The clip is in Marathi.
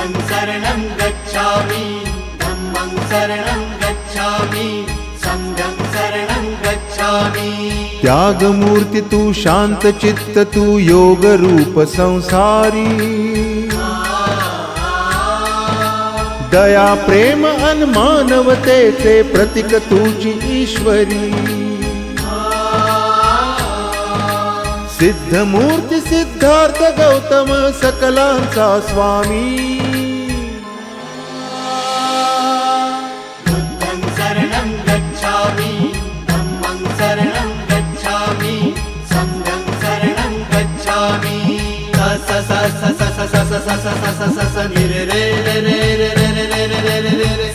बुद्धं शरणं गच्छामि धम्मं शरणं गच्छामि संघं शरणं गच्छामि। त्यागमूर्ती तू शांत चित्त तू योग रूप संसारी दया प्रेम अन मानवतेचे प्रतीक तुझी ईश्वरी सिद्धमूर्ती सिद्धार्थ गौतम सकलांचा स्वामी बुद्धं शरणं गच्छामि धम्मं शरणं गच्छामि संघं शरणं गच्छामि। स स स स स स स स स स स स नि रे रे रे रे रे रे रे रे रे रे रे